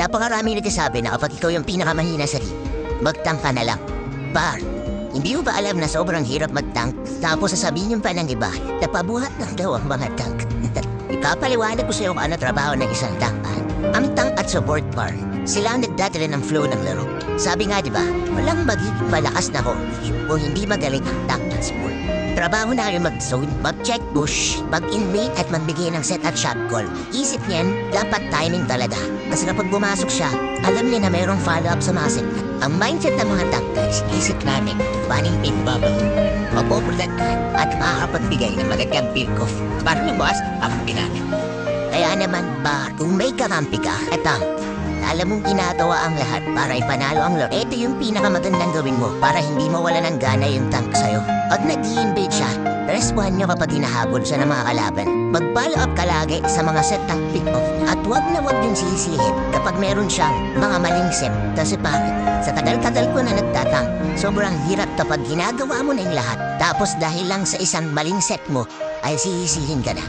Napakarami nagsasabi na kapag ikaw yung pinakamahina sa league, mag-tank ka na lang. Par, hindi mo ba alam na sobrang hirap mag-tank? Tapos sasabihin yung pa ng iba, napabuhat ng daw ang mga tank. Ipapaliwanag ko sa'yo kung ano trabaho ng isang tank. Ang tank at support par, sila ang nagdadala ng flow ng laro. Sabi nga diba, walang magiging malakas na coach kung hindi magaling ang tank at support. Trabaho na kayo mag-zone, mag-check push, mag-invade at magbigay ng set at shot call. Isip niyan, dapat timing talaga. Kasi kapag pumasok siya, alam niya na mayroong follow-up sa mga set. Ang mindset ng mga tankers, isip namin, paning pin bubble, mapoprotektahan at makakapagbigay ng magandang pick-off. Para lumas, ang pinaka. Kaya naman ba, kung may kakampi ka, eto, alam mong ginagawa ang lahat para ipanalo ang laro. Ito yung pinakamagandang gawin mo para hindi mawala ng gana yung tank sa'yo. At nag-i-invade siya, respawn nyo kapag hinahabol siya ng mga kalaban. Mag-follow up ka lagi sa mga set tank pick-off. At huwag na huwag yung sisihin kapag meron siyang mga maling set. Kasi pare, sa tagal-tagal ko na nagtatang, sobrang hirap kapag ginagawa mo na yung lahat. Tapos dahil lang sa isang maling set mo, ay sisihin ka na.